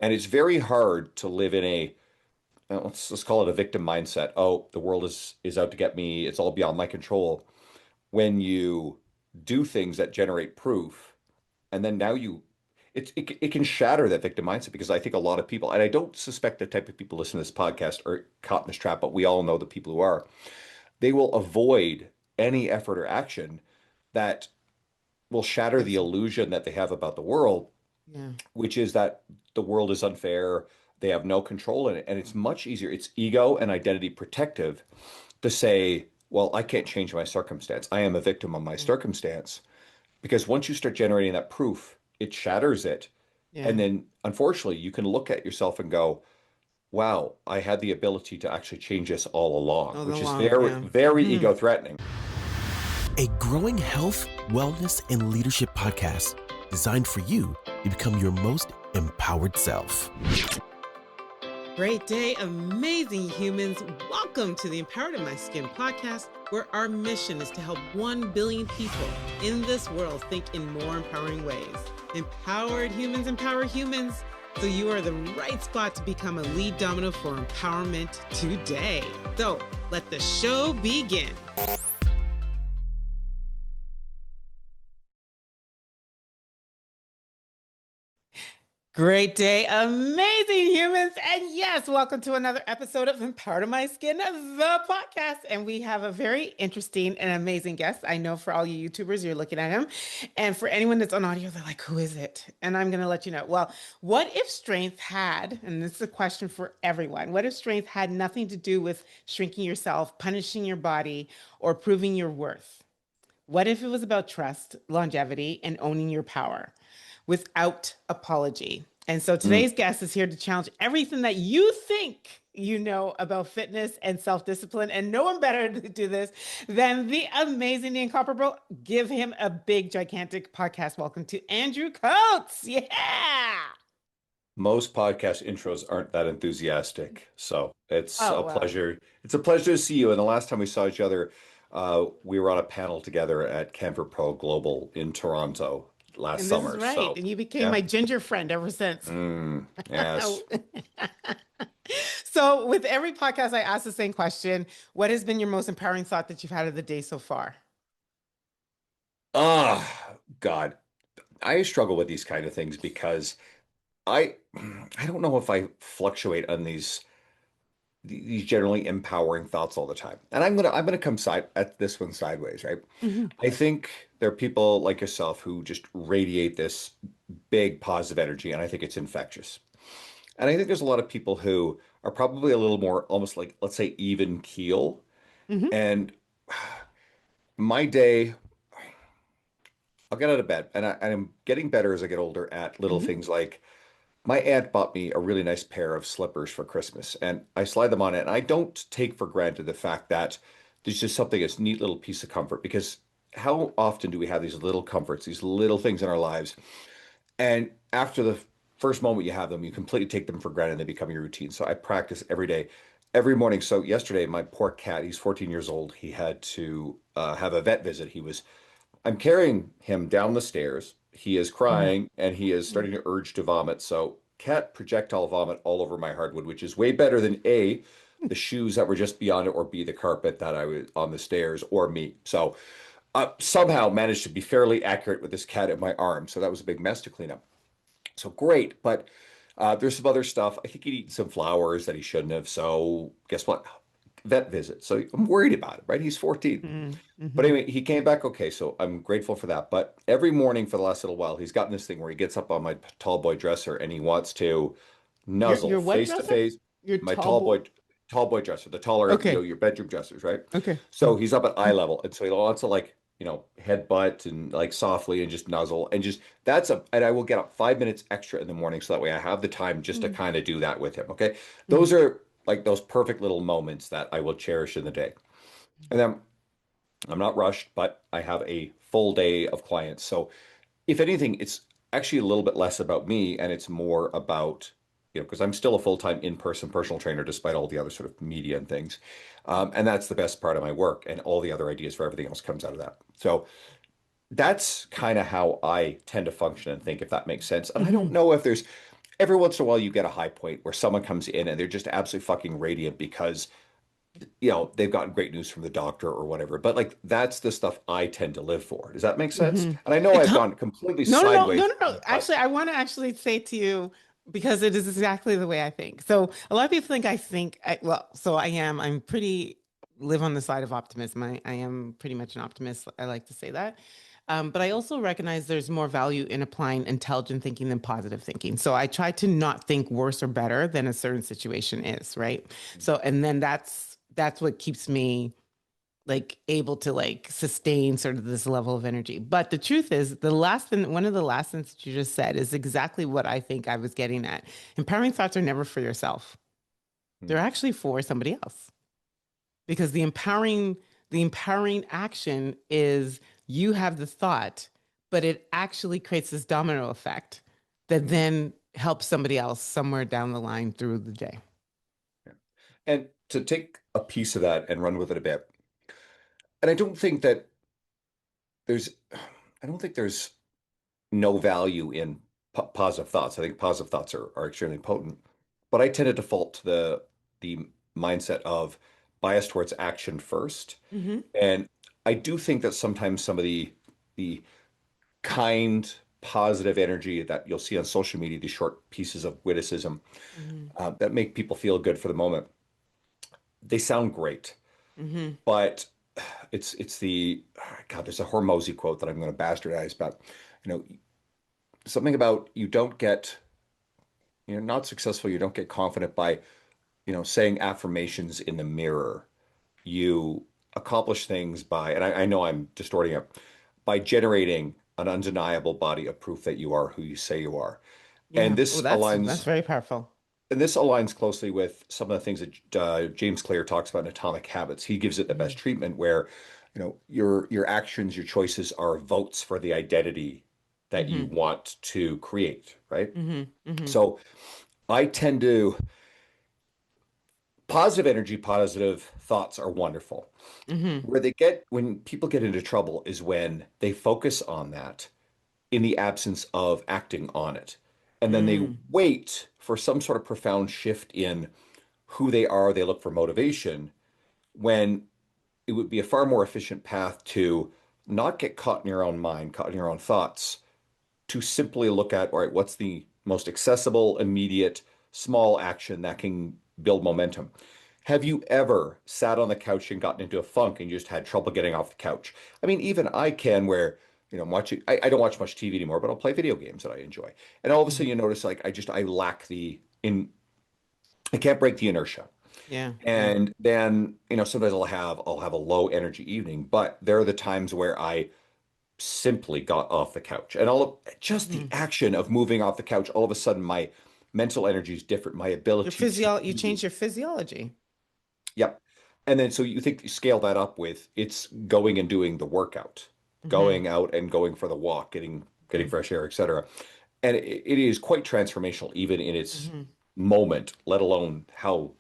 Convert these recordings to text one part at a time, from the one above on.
And it's very hard to live in let's call it a victim mindset. Oh, the world is out to get me. It's all beyond my control. When you do things that generate proof, and then now it can shatter that victim mindset because I think a lot of people, and I don't suspect the type of people listening to this podcast are caught in this trap, but we all know the people who are. They will avoid any effort or action that will shatter the Yes. illusion that they have about the world, Yeah. which is that the world is unfair. They have no control in it. And it's much easier. It's ego and identity protective to say, well, I can't change my circumstance. I am a victim of my Mm. circumstance. Because once you start generating that proof, it shatters it. And Yeah. then unfortunately, you can look at yourself and go, wow, I had the ability to actually change this all along, All which is along. very, Yeah. very Hmm. ego threatening. A growing health, wellness, and leadership podcast designed for you to become your most empowered self. Great day, amazing humans. Welcome to the Empowered in My Skin podcast, where our mission is to help 1 billion people in this world think in more empowering ways. Empowered humans empower humans. So you are the right spot to become a lead domino for empowerment today. So let the show begin. Great day, amazing humans. And yes, welcome to another episode of Empowered in My Skin, the podcast. And we have a very interesting and amazing guest. I know for all you YouTubers, you're looking at him. And for anyone that's on audio, they're like, who is it? And I'm going to let you know. Well, what if strength had, and this is a question for everyone, what if strength had nothing to do with shrinking yourself, punishing your body, or proving your worth? What if it was about trust, longevity, and owning your power without apology? And so Mm. today's guest is here to challenge everything that you think you know about fitness and self-discipline. And no one better to do this than the amazing, the incomparable. Give him a big, gigantic podcast. Welcome to Andrew Coates. Yeah. Most podcast intros aren't that enthusiastic. So it's Oh, a well. pleasure. It's a pleasure to see you. And the last time we saw each other, we were on a panel together at Canfor Pro Global in Toronto last And this is summer. right. So And you became yeah. my ginger friend ever since. Yes. So, with every podcast, I ask the same question. What has been your most empowering thought that you've had of the day so far? God. I struggle with these kind of things because I I don't know if I fluctuate on these generally empowering thoughts all the time. And I'm gonna come side at this one sideways, right? Mhm. I think there are people like yourself who just radiate this big positive energy, and I think it's infectious. And I think there's a lot of people who are probably a little more almost like, let's say, even keel. Mhm. And my day, I'll get out of bed, and I'm getting better as I get older at little Mhm. things like my aunt bought me a really nice pair of slippers for Christmas, and I slide them on it. And I don't take for granted the fact that there's just something, this neat little piece of comfort, because how often do we have these little comforts, these little things in our lives? And after the first moment you have them, you completely take them for granted and they become your routine. So I practice every day, every morning. So yesterday, my poor cat, he's 14 years old. He had to have a vet visit. I'm carrying him down the stairs. He is Mhm. crying and he is starting to urge to vomit. So cat projectile vomit all over my hardwood, which is way better than A, the shoes that were just beyond it, or B, the carpet that I was on the stairs, or me. So somehow managed to be fairly accurate with this cat at my arm. So that was a big mess to clean up. So great, but there's some other stuff. I think he'd eaten some flowers that he shouldn't have. So guess what? Vet visit. So I'm worried about it, right? He's 14. Mhm. But Mhm. anyway, he came back okay, so I'm grateful for that. But every morning for the last little while, he's gotten this thing where he gets up on my tall boy dresser and he wants to nuzzle Your what face to dresser? face. Your My tall boy. tall boy dresser, the taller, Okay. your bedroom dressers, right? Okay. So he's up at eye level, and so he wants to like, headbutt and like softly and just nuzzle and just and I will get up 5 minutes extra in the morning so that way I have the time just to Mhm. kind of do that with him. Okay, those Mhm. are like those perfect little moments that I will cherish in the day. And then I'm not rushed, but I have a full day of clients. So if anything, it's actually a little bit less about me and it's more about, because I'm still a full-time in-person personal trainer despite all the other sort of media and things. And that's the best part of my work, and all the other ideas for everything else comes out of that. So that's kind of how I tend to function and think, if that makes sense. And I don't Mhm. know if there's every once in a while you get a high point where someone comes in and they're just absolutely fucking radiant because they've gotten great news from the doctor or whatever. But like that's the stuff I tend to live for. Does that make sense? Hmm. And I know It I've com- gone completely No, no, no, no, sideways, no, no. but Actually, I want to actually say to you because it is exactly the way I think. So a lot of people think well, so I am. I'm pretty live on the side of optimism. I am pretty much an optimist. I like to say that. But I also recognize there's more value in applying intelligent thinking than positive thinking. So I try to not think worse or better than a certain situation is, right? So, and then that's what keeps me like able to like sustain sort of this level of energy. But the truth is, one of the last things that you just said is exactly what I think I was getting at. Empowering thoughts are never for yourself. They're actually for somebody else. Because the empowering action is you have the thought, but it actually creates this domino effect that Mhm. then helps somebody else somewhere down the line through the day. Yeah. And to take a piece of that and run with it a bit. And there's, I don't think there's no value in positive thoughts. I think positive thoughts are extremely potent, but I tend to default to the mindset of bias towards action first. Mm-hmm. And I do think that sometimes some of the kind, positive energy that you'll see on social media, these short pieces of witticism Mm-hmm. that make people feel good for the moment, they sound great, Mm-hmm. but it's the God. There's a Hormozy quote that I'm going to bastardize, but you know something about you don't get you're not successful. You don't get confident by saying affirmations in the mirror. You accomplish things by, and I know I'm distorting it, by generating an undeniable body of proof that you are who you say you are. And Yeah. Oh, this that's aligns very powerful. and this aligns closely with some of the things that James Clear talks about in Atomic Habits. He gives it the Mm-hmm. best treatment where, your actions, your choices are votes for the identity that you Mm-hmm. want to create, right? Mm-hmm. Mm-hmm. So I tend to positive energy, positive thoughts are wonderful. Mm-hmm. When people get into trouble is when they focus on that in the absence of acting on it. And then they Mm. wait for some sort of profound shift in who they are. They look for motivation when it would be a far more efficient path to not get caught in your own mind, caught in your own thoughts, to simply look at, all right, what's the most accessible, immediate, small action that can build momentum? Have you ever sat on the couch and gotten into a funk and you just had trouble getting off the couch? I mean, even I can where, I'm watching, I don't watch much TV anymore, but I'll play video games that I enjoy. And all of a sudden you notice like I lack I can't break the inertia. Yeah. Yeah. And then, sometimes I'll have a low energy evening, but there are the times where I simply got off the couch. And just the Mm-hmm. action of moving off the couch, all of a sudden my mental energy is different. My ability to You do, change your physiology. yep. And then so you scale that up with it's going and doing the workout, Mm-hmm. going out and going for the walk, getting fresh air, etc. And it is quite transformational, even in its Mm-hmm. moment, let alone how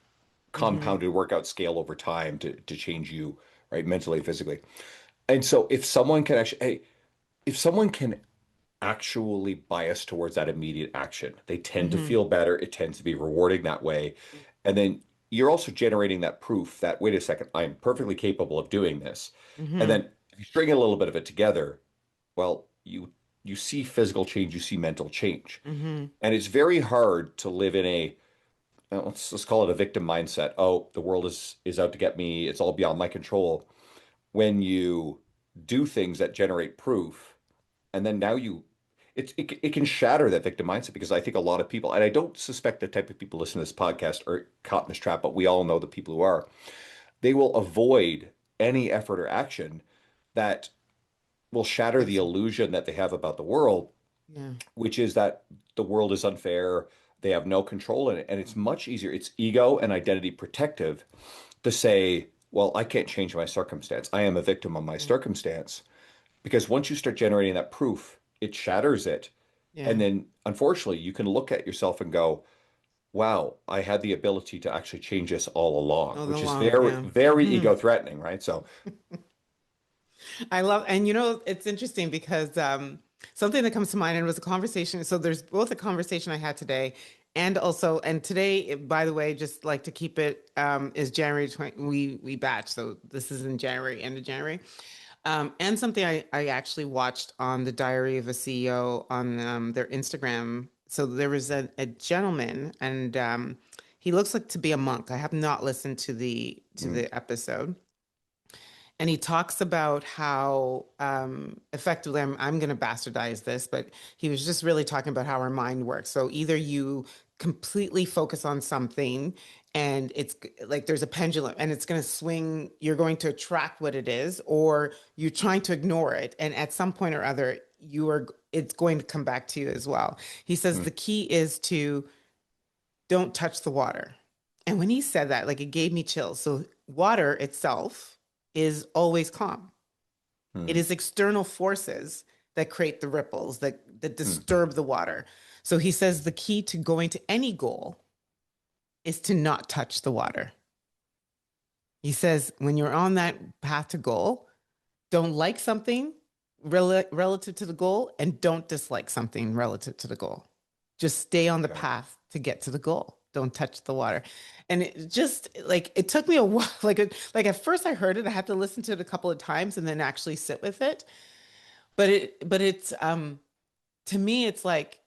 Mm-hmm. compounded workout scale over time to change you, right, mentally, physically. And so if someone can actually bias towards that immediate action. They tend to Mm-hmm. feel better. It tends to be rewarding that way. And then you're also generating that proof that, wait a second, I'm perfectly capable of doing this. And Mm-hmm. then if you string a little bit of it together, well, you see physical change, you see mental change. Mm-hmm. And it's very hard to live in let's call it a victim mindset. Oh, the world is out to get me. It's all beyond my control. When you do things that generate proof, and then now it can shatter that victim mindset because I think a lot of people, and I don't suspect the type of people listening to this podcast are caught in this trap, but we all know the people who are. They will avoid any effort or action that will shatter the Gives you. illusion that they have about the world, Yeah. which is that the world is unfair, they have no control in it, and it's much easier. It's ego and identity protective to say, well, I can't change my circumstance. I am a victim of my Yeah. circumstance. Because once you start generating that proof, it shatters it. And Yeah. then unfortunately, you can look at yourself and go, wow, I had the ability to actually change this all along, All which is along. very, Yeah. very Mhm. ego threatening, right? So, I love, and it's interesting because Something that comes to mind, and it was a conversation. So there's both a conversation I had today, and also, and today, by the way, just like to keep it, is January 20, we batch. So this is in January, end of January. And something I actually watched on the Diary of a CEO on their Instagram. So there was a gentleman, and he looks like to be a monk. I have not listened to Mm, the episode, and he talks about how effectively I'm going to bastardize this, but he was just really talking about how our mind works. So either you completely focus on something and it's like there's a pendulum and it's going to swing, you're going to attract what it is, or you're trying to ignore it. And at some point or other, it's going to come back to you as well. He says mm, the key is to don't touch the water. And when he said that, like it gave me chills. So water itself is always calm. It mm, is external forces that create the ripples that mm, disturb the water. So he says the key to going to any goal is to not touch the water. He says when you're on that path to goal, don't like something relative to the goal and don't dislike something relative to the goal. Just stay on the okay. path to get to the goal. Don't touch the water. And it just like it took me a while. Like at first I heard it, I had to listen to it a couple of times and then actually sit with it. But it's to me it's like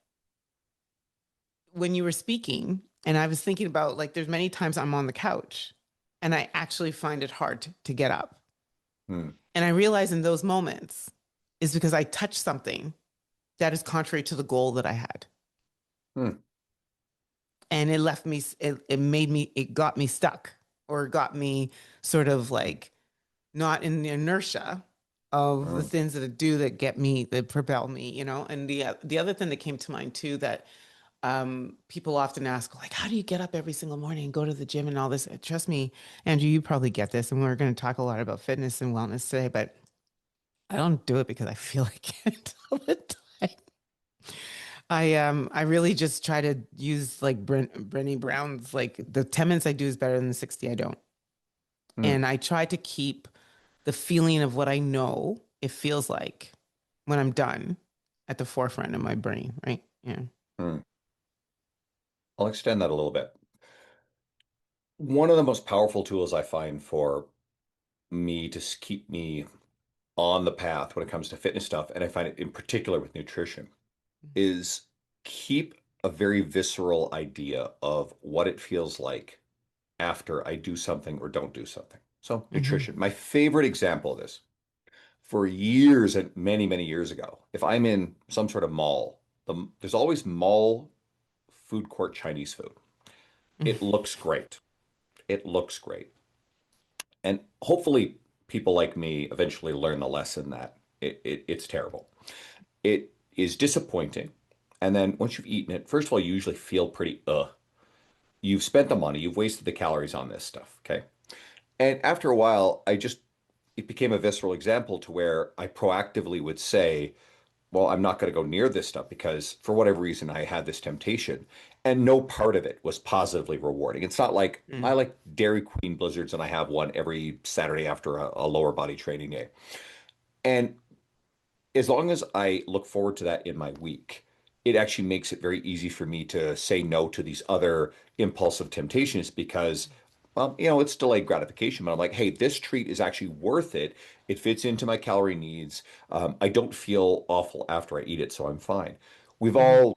when you were speaking and I was thinking about like there's many times I'm on the couch and I actually find it hard to get up. Mm, And I realize in those moments is because I touched something that is contrary to the goal that I had. mm, And it left me, it made me, it got me stuck or got me sort of like not in the inertia of the mm, things that it do that get me, that propel me, you know? And the other thing that came to mind too, that people often ask, like, how do you get up every single morning and go to the gym and all this? Trust me, Andrew, you probably get this. And we're going to talk a lot about fitness and wellness today, but I don't do it because I feel like it all the time. I really just try to use like Brené Brown's like the 10 minutes I do is better than the 60 I don't. mm, And I try to keep the feeling of what I know it feels like when I'm done at the forefront of my brain, right? Yeah. mm. I'll extend that a little bit. One of the most powerful tools I find for me to keep me on the path when it comes to fitness stuff, and I find it in particular with nutrition, is keep a very visceral idea of what it feels like after I do something or don't do something. So, Mm-hmm. nutrition. My favorite example of this for years and many, many years ago, if I'm in some sort of mall, there's always mall food court Chinese food. It looks great. It looks great. And hopefully, people like me eventually learn the lesson that it's terrible. It is disappointing. And then once you've eaten it, first of all, you usually feel pretty, You've spent the money, you've wasted the calories on this stuff. Okay. And after a while, it became a visceral example to where I proactively would say, well, I'm not going to go near this stuff because for whatever reason, I had this temptation. And no part of it was positively rewarding. It's not like I Mm-hmm. like Dairy Queen Blizzards and I have one every Saturday after a lower body training day. And as long as I look forward to that in my week, it actually makes it very easy for me to say no to these other impulsive temptations because, well, it's delayed gratification. But I'm like, hey, this treat is actually worth it. It fits into my calorie needs. I don't feel awful after I eat it, so I'm fine. We've all,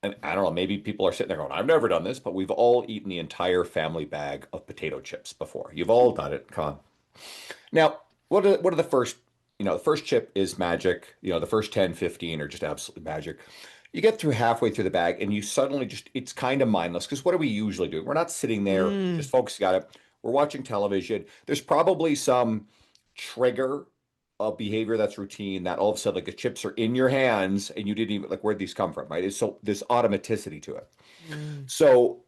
and I don't know, maybe people are sitting there going, I've never done this, but we've all eaten the entire family bag of potato chips before. You've all done it. Come on. Now, what are the first, the first chip is magic. The first 10, 15 are just absolutely magic. You get through halfway through the bag and you suddenly it's kind of mindless because what do we usually do? We're not sitting there Mm-hmm. just focusing on it. We're watching television. There's probably some trigger of behavior that's routine that all of a sudden like the chips are in your hands and you didn't even like where'd these come from, right? It's so this automaticity to it. So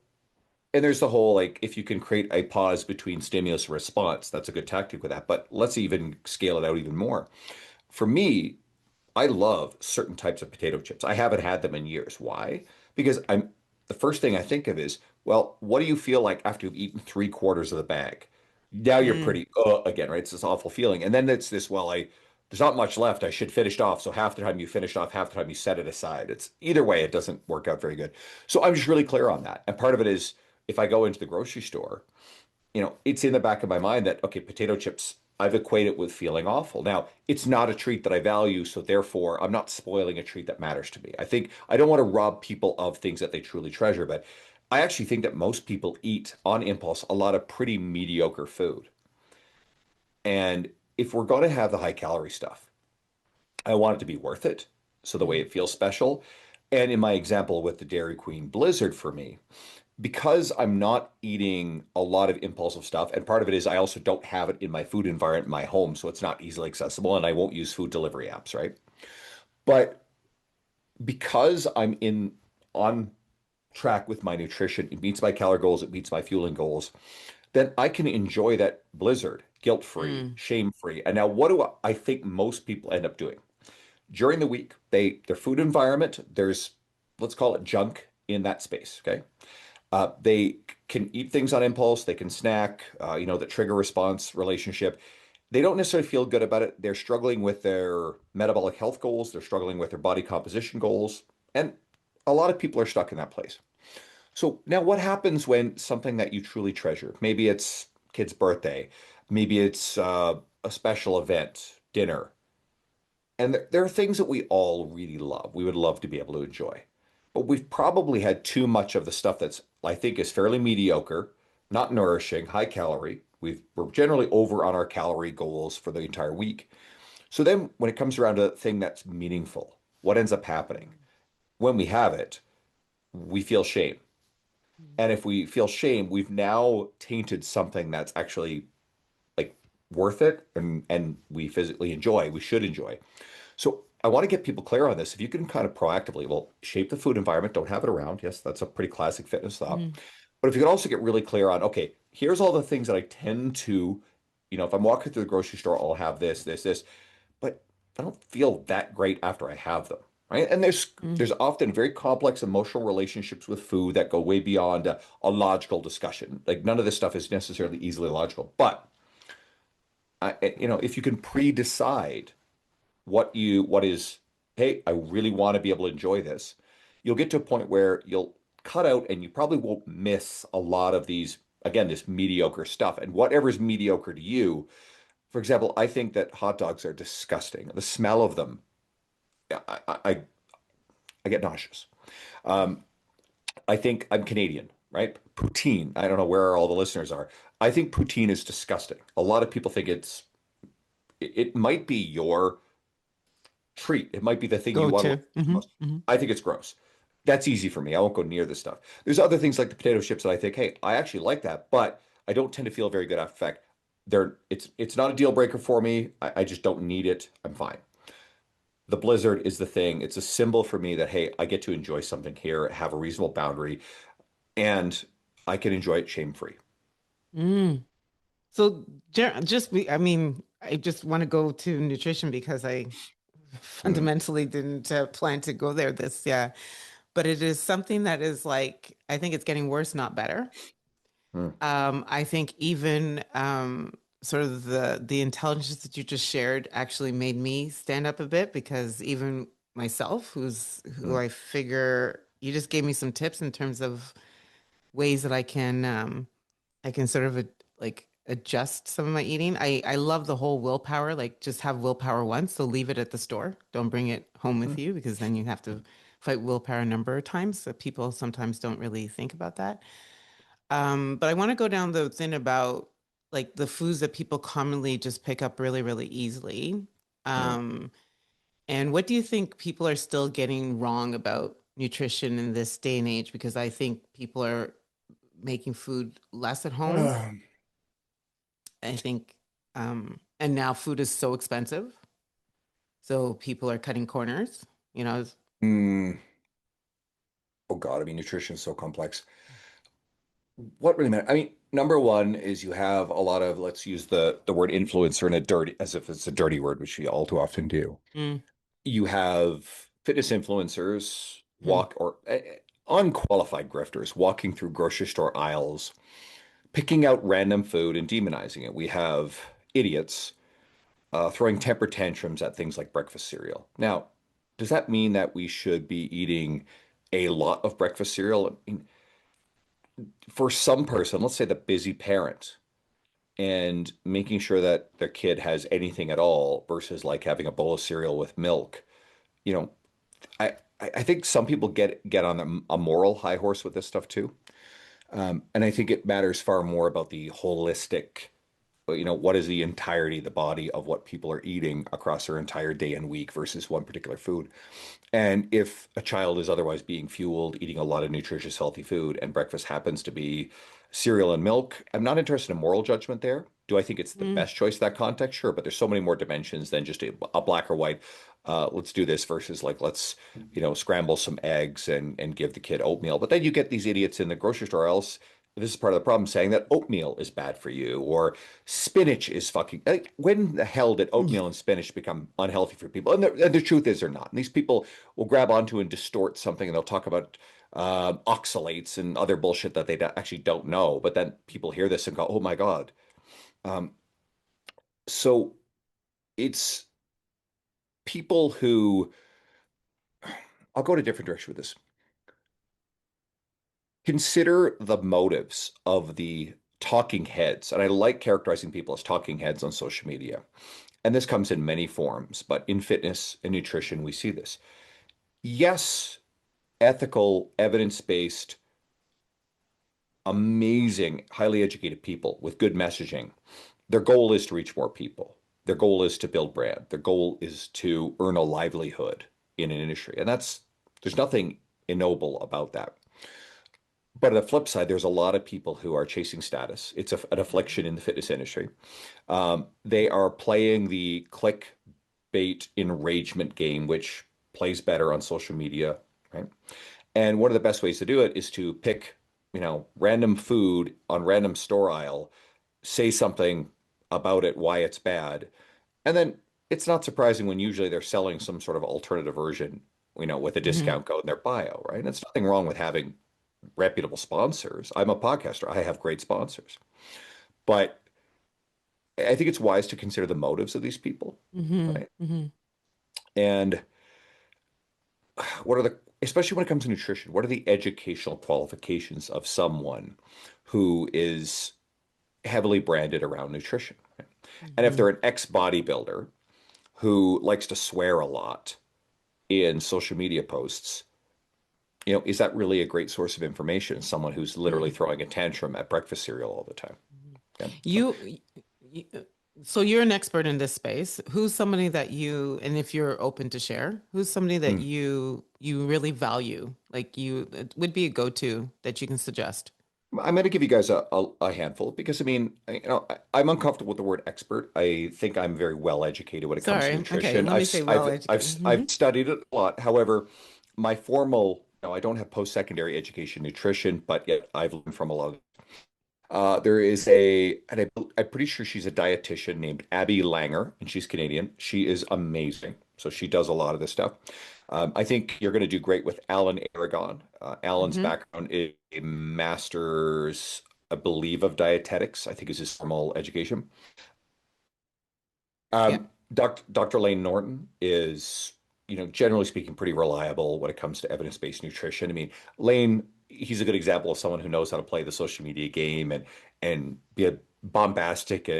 and there's the whole like if you can create a pause between stimulus and response, that's a good tactic with that. But let's even scale it out even more. For me, I love certain types of potato chips. I haven't had them in years. Why? Because I'm the first thing I think of is, well, what do you feel like after you've eaten three-quarters of the bag? Now you're Mm-hmm. pretty again, right? It's this awful feeling. And then it's this, well, I there's not much left. I should finish it off. So half the time you finish off, half the time you set it aside. It's either way, it doesn't work out very good. So I'm just really clear on that. And part of it is if I go into the grocery store, it's in the back of my mind that, okay, potato chips, I've equated with feeling awful. Now, it's not a treat that I value, so therefore I'm not spoiling a treat that matters to me. I think I don't want to rob people of things that they truly treasure, but I actually think that most people eat on impulse a lot of pretty mediocre food. And if we're going to have the high calorie stuff, I want it to be worth it. So the way Mm, it feels special. And in my example with the Dairy Queen Blizzard for me, because I'm not eating a lot of impulsive stuff, and part of it is I also don't have it in my food environment in my home, so it's not easily accessible, and I won't use food delivery apps, right? But because I'm in on track with my nutrition, it meets my calorie goals, it meets my fueling goals, then I can enjoy that blizzard guilt-free, mm, shame-free. And now what do I think most people end up doing? During the week, their food environment, there's let's call it junk in that space, okay? They can eat things on impulse. They can snack, the trigger response relationship. They don't necessarily feel good about it. They're struggling with their metabolic health goals. They're struggling with their body composition goals. And a lot of people are stuck in that place. So now what happens when something that you truly treasure, maybe it's kid's birthday, maybe it's a special event, dinner, and there are things that we all really love. We would love to be able to enjoy. But we've probably had too much of the stuff that's, I think, is fairly mediocre, not nourishing, high calorie. We're generally over on our calorie goals for the entire week. So then when it comes around to a thing that's meaningful, what ends up happening? When we have it, we feel shame. mm, And if we feel shame, we've now tainted something that's actually like worth it and we physically enjoy, we should enjoy. So I want to get people clear on this. If you can kind of proactively, well, shape the food environment, don't have it around. Yes, that's a pretty classic fitness thought. mm, But if you can also get really clear on, okay, here's all the things that I tend to, if I'm walking through the grocery store, I'll have this, this, this, but I don't feel that great after I have them, right? And there's mm, there's often very complex emotional relationships with food that go way beyond a logical discussion. Like none of this stuff is necessarily easily logical, but if you can pre-decide what is, hey, I really want to be able to enjoy this. You'll get to a point where you'll cut out and you probably won't miss a lot of these, again, this mediocre stuff. And whatever's mediocre to you, for example, I think that hot dogs are disgusting. The smell of them, I get nauseous. Um, I think I'm Canadian, right? Poutine. I don't know where all the listeners are. I think poutine is disgusting. A lot of people think it might be your treat. It might be the thing you go want to to. look for most. Hmm. I think it's gross. That's easy for me. I won't go near this stuff. There's other things like the potato chips that I think, hey, I actually like that, but I don't tend to feel very good after the fact. It's not a deal breaker for me. I just don't need it. I'm fine. The blizzard is the thing. It's a symbol for me that, hey, I get to enjoy something here, have a reasonable boundary, and I can enjoy it shame-free. Mm. So just I mean, I just want to go to nutrition because I Mm, fundamentally didn't plan to go there this, yeah. But it is something that is like, I think it's getting worse, not better. mm, I think even sort of the intelligence that you just shared actually made me stand up a bit because even myself, who mm, I figure you just gave me some tips in terms of ways that I can sort of like adjust some of my eating. I love the whole willpower, like just have willpower once, so leave it at the store. Don't bring it home with mm, you because then you have to fight willpower a number of times. So people sometimes don't really think about that. But I want to go down the thing about like the foods that people commonly just pick up really, really easily. mm, Um, and what do you think people are still getting wrong about nutrition in this day and age? Because I think people are making food less at home. mm. I think, and now food is so expensive, so people are cutting corners. You know, Mm. Oh God, I mean, nutrition is so complex. What really matters? I mean, number one is you have a lot of, let's use the word influencer in a dirty, as if it's a dirty word, which we all too often do. mm, You have fitness influencers mm, walk or unqualified grifters walking through grocery store aisles, picking out random food and demonizing it. We have idiots throwing temper tantrums at things like breakfast cereal. Now, does that mean that we should be eating a lot of breakfast cereal? I mean, for some person, let's say the busy parent, and making sure that their kid has anything at all versus like having a bowl of cereal with milk. You know, I think some people get on a moral high horse with this stuff too. And I think it matters far more about the holistic, what is the entirety of the body of what people are eating across their entire day and week versus one particular food. And if a child is otherwise being fueled, eating a lot of nutritious, healthy food, and breakfast happens to be cereal and milk, I'm not interested in moral judgment there. Do I think it's the Mm. best choice in that context? Sure, but there's so many more dimensions than just a black or white. Let's do this versus like let's scramble some eggs and give the kid oatmeal. But then you get these idiots in the grocery store. Else, this is part of the problem, saying that oatmeal is bad for you or spinach is fucking. Like, when the hell did oatmeal and spinach become unhealthy for people? And the truth is, they're not. And these people will grab onto and distort something, and they'll talk about oxalates and other bullshit that they actually don't know. But then people hear this and go, "Oh my God." Um, so it's people who, I'll go in a different direction with this. Consider the motives of the talking heads. And I like characterizing people as talking heads on social media. And this comes in many forms, but in fitness and nutrition, we see this. Yes, ethical, evidence-based, amazing, highly educated people with good messaging. Their goal is to reach more people. Their goal is to build brand. Their goal is to earn a livelihood in an industry. And there's nothing ignoble about that. But on the flip side, there's a lot of people who are chasing status. It's an affliction in the fitness industry. They are playing the clickbait enragement game, which plays better on social media, right? And one of the best ways to do it is to pick, random food on random store aisle, say something about it, why it's bad. And then it's not surprising when usually they're selling some sort of alternative version, with a Mhm. discount code in their bio, right? And it's nothing wrong with having reputable sponsors. I'm a podcaster. I have great sponsors. But I think it's wise to consider the motives of these people, Mhm. right? Mhm. And especially when it comes to nutrition, what are the educational qualifications of someone who is heavily branded around nutrition? Right? And if they're Mhm. an ex-bodybuilder who likes to swear a lot in social media posts, is that really a great source of information? Someone who's literally Mhm. throwing a tantrum at breakfast cereal all the time. Mhm. Yeah. So You, so you're an expert in this space. Who's somebody that you, and if you're open to share, who's somebody that mm. you really value, like you it would be a go-to that you can suggest? I'm going to give you guys a handful because I mean, I'm uncomfortable with the word expert. I think I'm very well educated when it comes to Sorry. Okay, nutrition. let me say well educated. I've Hmm. studied it a lot. However, my formal, I don't have post-secondary education in nutrition, but yet I've learned from a lot of. There is and I'm pretty sure she's a dietitian named Abby Langer, and she's Canadian. She is amazing. So she does a lot of this stuff. I think you're going to do great with Alan Aragon. Alan's Hmm. background is a master's, I believe, of dietetics. I think is his formal education. Yeah. Dr. Lane Norton is, generally speaking, pretty reliable when it comes to evidence-based nutrition. I mean, Lane, he's a good example of someone who knows how to play the social media game and be a bombastic I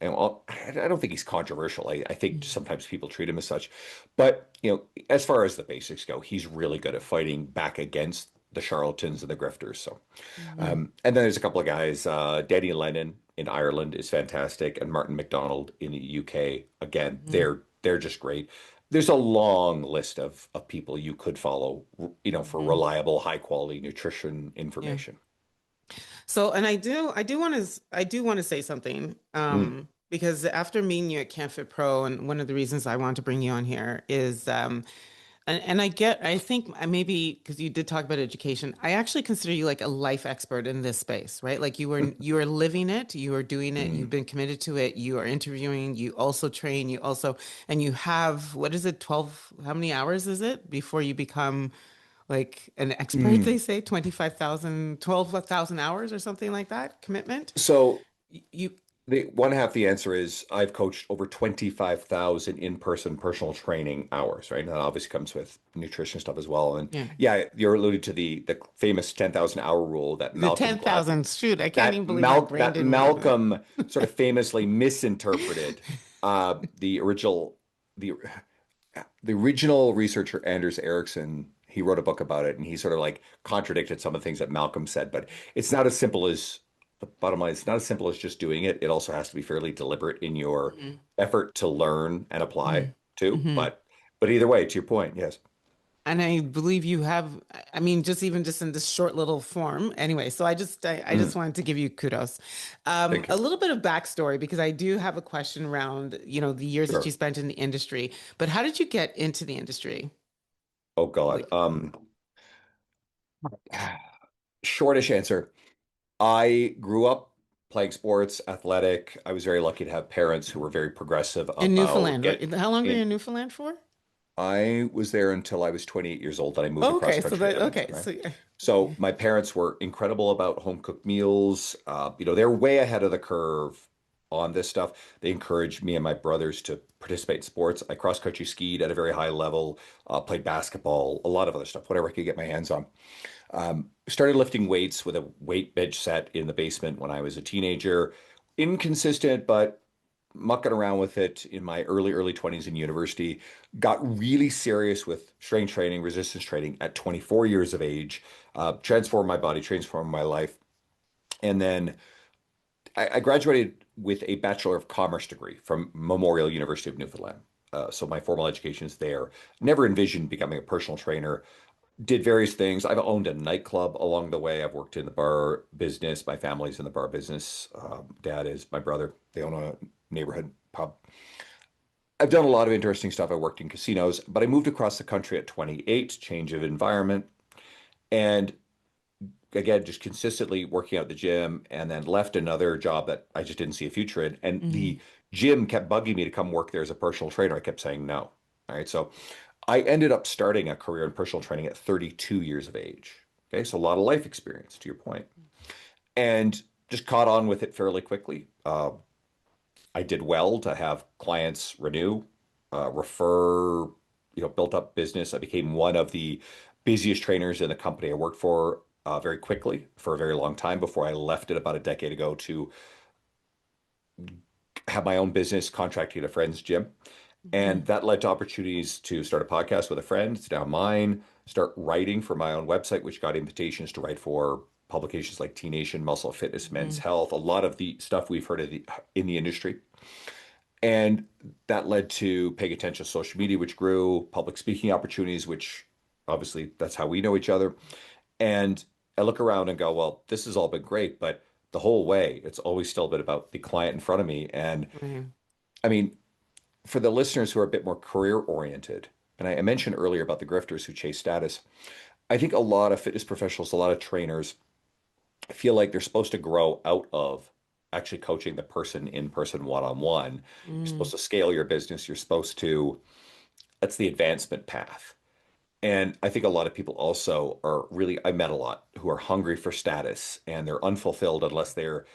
don't think he's controversial. I think Hmm. sometimes people treat him as such. But, as far as the basics go, he's really good at fighting back against the charlatans and the grifters. So Hmm. and then there's a couple of guys. Danny Lennon in Ireland is fantastic, and Martin McDonald in the UK. Again, Hmm. they're just great. There's a long list of people you could follow, for Hmm. reliable, high quality nutrition Yeah. information. So, and I do want to say something, Mm, because after meeting you at CanFit Pro, and one of the reasons I want to bring you on here is, and I think maybe because you did talk about education, I actually consider you like a life expert in this space, right? Like you are living it, you are doing it, you've mm, been committed to it, you are interviewing, you also train, and you have, what is it, 12, how many hours is it before you become like an expert, mm. they say 25,000, 12,000 hours or something like that, commitment. So You, The one half the answer is I've coached over 25,000 in-person personal training hours, right? And that obviously comes with nutrition stuff as well. And Yeah. yeah, you're alluding to the famous 10,000 hour rule that The Malcolm Gladwell 10,000, shoot, I can't even believe my brain That didn't remember Malcolm sort of famously misinterpreted. The original the the original researcher Anders Ericsson, he wrote a book about it and he sort of like contradicted some of the things that Malcolm said, but it's not as simple as the bottom line, it's not as simple as just doing it. It also has to be fairly deliberate in your that. effort to learn and apply too. Hmm. But either way, to your point, yes. And I believe you have, I mean, just even just in this short little form. Anyway, so I Mm, just wanted to give you kudos. thank A you. little bit of backstory because I do have a question around, the years that you Sure. spent in the industry. But how did you get into the industry? Oh God. Like Shortish answer. I grew up playing sports, athletic. I was very lucky to have parents who were very progressive in about Newfoundland, get right? How long were you in. in Newfoundland for? I was there until I was 28 years old, and I moved Oh, across okay, so country to that Edmonton, okay, right? so yeah. So my parents were incredible about home cooked meals. They're way ahead of the curve on this stuff. They encouraged me and my brothers to participate in sports. I cross country skied at a very high level, played basketball, a lot of other stuff, whatever I could get my hands on. Started lifting weights with a weight bench set in the basement when I was a teenager. Inconsistent, but mucking around with it in my early 20s in university. Got really serious with strength training, resistance training at 24 years of age. Transformed my body, transformed my life. And then I graduated with a Bachelor of Commerce degree from Memorial University of Newfoundland. So my formal education is there. Never envisioned becoming a personal trainer. Did various things. I've owned a nightclub along the way. I've worked in the bar business. My family's in the bar business. Dad is my brother. They own a neighborhood pub. I've done a lot of interesting stuff. I worked in casinos, but I moved across the country at 28, change of environment, and again, just consistently working out at the gym, and then left another job that I just didn't see a future in. And Hmm. the gym kept bugging me to come work there as a personal trainer. I kept saying no. All right. So I ended up starting a career in personal training at 32 years of age. Okay. So a lot of life experience to your point, and just caught on with it fairly quickly. I did well to have clients renew, refer, built up business. I became one of the busiest trainers in the company I worked for very quickly for a very long time before I left it about a decade ago to have my own business contracting at a friend's gym. And Hmm. that led to opportunities to start a podcast with a friend. It's now mine. Start writing for my own website, which got invitations to write for publications like T Nation, Muscle Fitness, Men's Hmm. Health, a lot of the stuff we've heard in the industry. And that led to paying attention to social media, which grew, public speaking opportunities, which obviously that's how we know each other. And I look around and go, well, this has all been great, but the whole way, it's always still been about the client in front of me. And Right. I mean, for the listeners who are a bit more career oriented, and I mentioned earlier about the grifters who chase status, I think a lot of fitness professionals, a lot of trainers feel like they're supposed to grow out of actually coaching the person in person one on one. You're supposed Mm. to scale your business. You're supposed to, that's the advancement path. And I think a lot of people also are really, I met a lot who are hungry for status and they're unfulfilled unless they're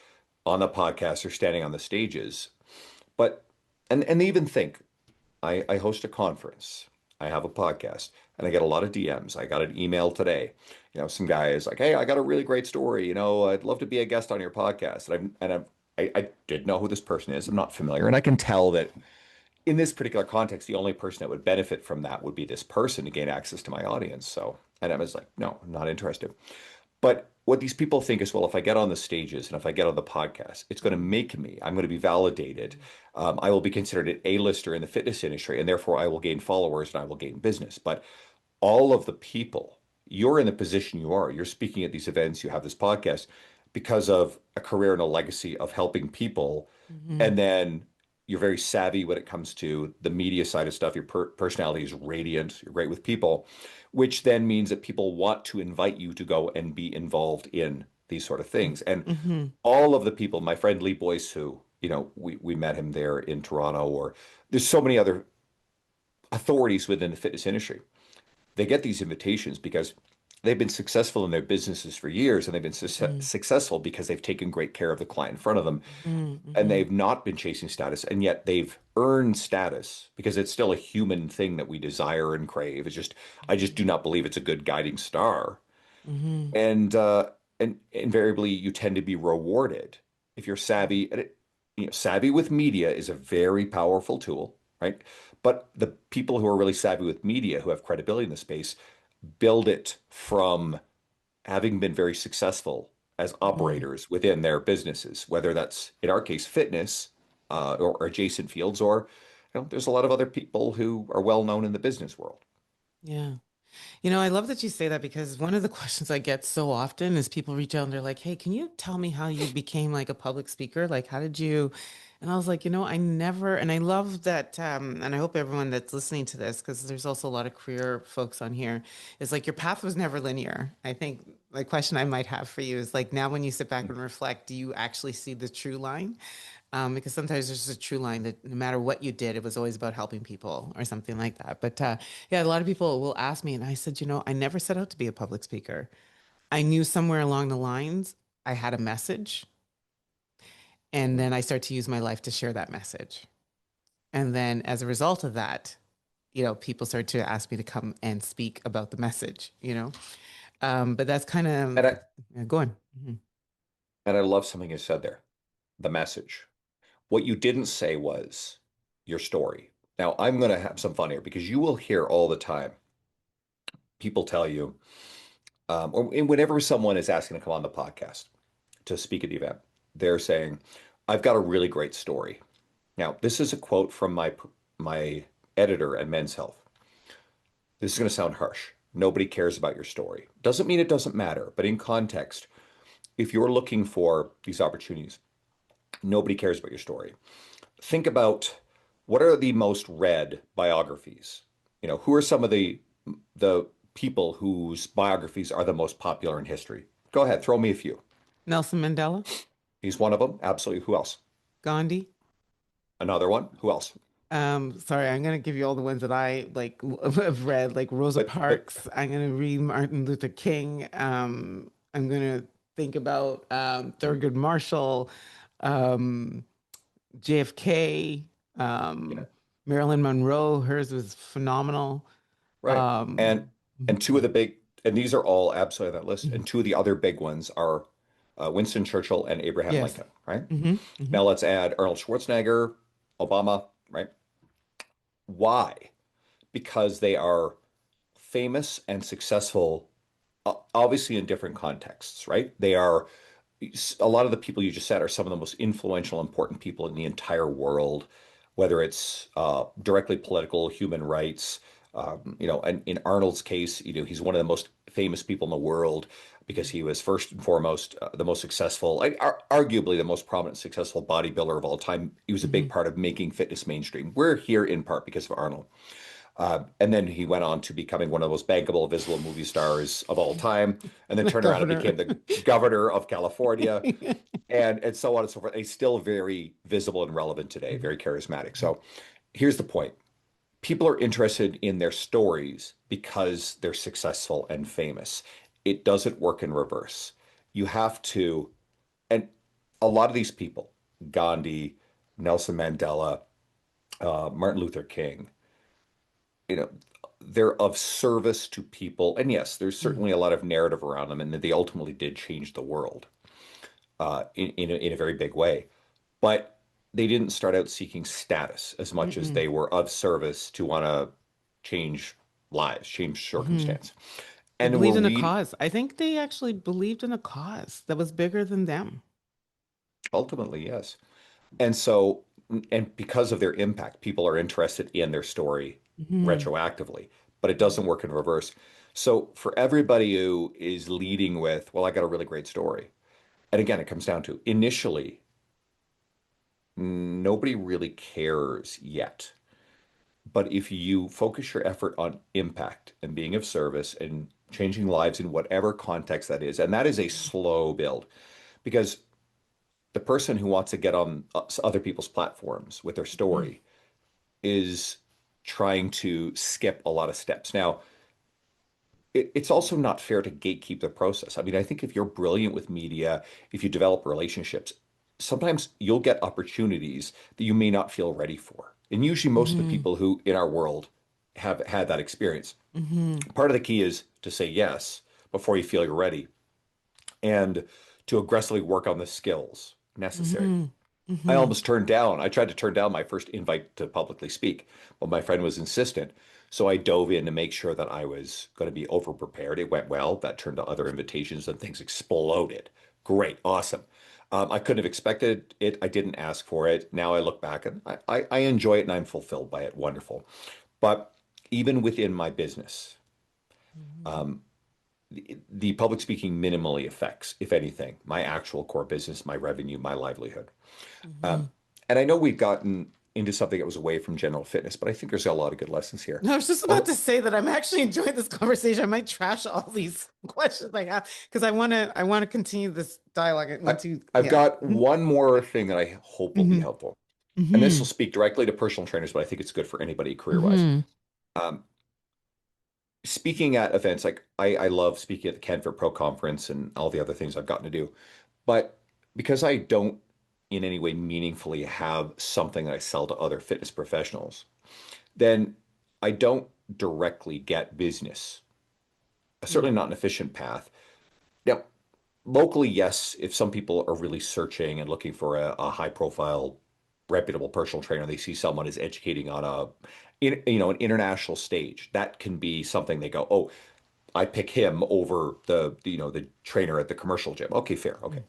on the podcast or standing on the stages. But, and they even think, I host a conference. I have a podcast and I get a lot of DMs. I got an email today. Some guy is like, "Hey, I got a really great story. I'd love to be a guest on your podcast." I didn't know who this person is. I'm not familiar, and I can tell that in this particular context, the only person that would benefit from that would be this person to gain access to my audience. So, and I was like, "No, I'm not interested." But what these people think is, well, if I get on the stages and if I get on the podcast, it's going to Mhm. make me, I'm going to be validated. I will be considered an A-lister in the fitness industry, and therefore I will gain followers and I will gain business. But all of the people, you're in the position you are. You're speaking at these events, you have this podcast because of a career and a legacy of helping people. Mhm. And then you're very savvy when it comes to the media side of stuff. Your personality is radiant. You're great with people, which then means that people want to invite you to go and be involved in these sort of things. And Mhm. all of the people, my friend Lee Boyce, who, we met him there in Toronto, or there's so many other authorities within the fitness industry. They get these invitations because they've been successful in their businesses for years, and they've been Mm-hmm. successful because they've taken great care of the client in front of them, and Mm-hmm. they've not been chasing status, and yet they've earned status because it's still a human thing that we desire and crave. It's just I just do not believe it's a good guiding star. Mm-hmm. And invariably you tend to be rewarded if you're savvy. And savvy with media is a very powerful tool, right? But the people who are really savvy with media, who have credibility in the space, build it from having been very successful as Mm-hmm. operators within their businesses, whether that's in our case fitness, or adjacent fields, or there's a lot of other people who are well known in the business world. Yeah. You know, I love that you say that because one of the questions I get so often is people reach out and they're like, "Hey, can you tell me how you became like a public speaker? Like, how did you?" And I was like, I never, and I love that, and I hope everyone that's listening to this, because there's also a lot of career folks on here, is like your path was never linear. I think the question I might have for you is like, now when you sit back and reflect, do you actually see the true line? Because sometimes there's a true line that no matter what you did, it was always about helping people or something like that. But yeah, a lot of people will ask me, and I said, I never set out to be a public speaker. I knew somewhere along the lines I had a message, and Mhm. then I started to use my life to share that message. And then as a result of that, people started to ask me to come and speak about the message. But that's kind of And I go on. Mhm. and I love something you said there, the message. What you didn't say was your story. Now, I'm going to have some fun here because you will hear all the time people tell you, or whenever someone is asking to come on the podcast to speak at the event, they're saying, "I've got a really great story." Now, this is a quote from my editor at Men's Health. This is going to sound harsh. Nobody cares about your story. Doesn't mean it doesn't matter, but in context, if you're looking for these opportunities, nobody cares about your story. Think about what are the most read biographies? Who are some of the people whose biographies are the most popular in history? Go ahead, throw me a few. Nelson Mandela, He's one of them. Absolutely. Who else? Gandhi. Another one. Who else? Sorry, I'm gonna give you all the ones that I like have read, like Rosa But Parks. I'm gonna read Martin Luther King. I'm gonna think about Thurgood Marshall, um, JFK, yeah, Marilyn Monroe. Hers was phenomenal. right. And Um, and two of yeah. the big and these are all absolutely on that list. Mhm. And two of the other big ones are Winston Churchill and Abraham Yes. Lincoln, right? Hmm. Hmm. Now let's add Arnold Schwarzenegger, Obama, right? Why? Because they are famous and successful, obviously in different contexts, right? They are a lot of the people you just said are some of the most influential, important people in the entire world, whether it's directly political, human rights. And in Arnold's case, he's one of the most famous people in the world because he was first and foremost the most successful, arguably the most prominent, successful bodybuilder of all time. He was a big Hmm. part of making fitness mainstream. We're here in part because of Arnold. And then he went on to becoming one of the most bankable, visible movie stars of all time, and then The turned around and governor. became the governor of California, and so on and so forth. He's still very visible and relevant today, Mhm. very charismatic. So here's the point. People are interested in their stories because they're successful and famous. It doesn't work in reverse. You have to, and a lot of these people, Gandhi, Nelson Mandela, Martin Luther King, you know, they're of service to people. And yes, there's Mhm. certainly a lot of narrative around them, and that they ultimately did change the world in a very big way. But they didn't start out seeking status as much as Mm-mm. they were of service to want to change lives, change Mhm. circumstance. They And we're believed in a reading, cause. I think they actually believed in a cause that was bigger than them. ultimately, yes. And so, and because of their impact, people are interested in their story Mhm. retroactively, but it doesn't work in reverse. So for everybody who is leading with, well, I got a really great story. And again, it comes down to initially, nobody really cares yet. But if you focus your effort on impact and being of service and changing lives in whatever context that is, and that is a slow build because the person who wants to get on other people's platforms with their Mhm. story is trying to skip a lot of steps. Now, it's also not fair to gatekeep the process. I mean, I think if you're brilliant with media, if you develop relationships, sometimes you'll get opportunities that you may not feel ready for. And usually most of the Mm-hmm. people who in our world have had that experience. Mm-hmm. Part of the key is to say yes before you feel you're ready and to aggressively work on the skills necessary. Mm-hmm. I Mm-hmm. almost turned down. I tried to turn down my first invite to publicly speak, but my friend was insistent. So I dove in to make sure that I was going to be over prepared. It went well. That turned to other invitations and things exploded. Great, awesome. I couldn't have expected it. I didn't ask for it. Now I look back and I enjoy it and I'm fulfilled by it. Wonderful. But even within my business, um, the public speaking minimally affects, if anything, my actual core business, my revenue, my livelihood. Mm-hmm. Um, and I know we've gotten into something that was away from general fitness, but I think there's a lot of good lessons here. No, I was just about Well, to say that I'm actually enjoying this conversation. I might trash all these questions I have because I want to continue this dialogue I, once you, I've yeah. got one more thing that I hope will be Mm-hmm. helpful. And this Mm-hmm. will speak directly to personal trainers, but I think it's good for anybody career-wise. Mm-hmm. Um, Speaking at events, like I love speaking at the Canfor Pro Conference and all the other things I've gotten to do. But because I don't in any way meaningfully have something that I sell to other fitness professionals, then I don't directly get business. Certainly not an efficient path. Now, locally, yes, if some people are really searching and looking for a high profile, reputable personal trainer, they see someone is educating on an international stage. That can be something they go, oh, I pick him over the trainer at the commercial gym. Okay, fair. Okay.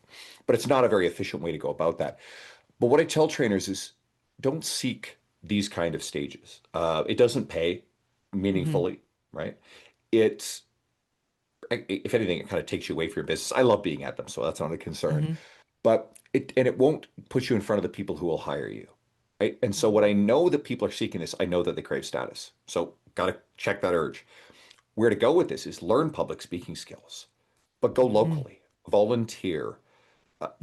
But it's not a very efficient way to go about that. But what I tell trainers is don't seek these kind of stages. It doesn't pay Mm-hmm. meaningfully, right? It's, if anything, it kind of takes you away from your business. I love being at them, so that's not a concern. Mm-hmm. But it won't put you in front of the people who will hire you, right? And so Mm-hmm. when I know that people are seeking this, I know that they crave status. So got to check that urge. Where to go with this is learn public speaking skills, but go Mm-hmm. locally, volunteer,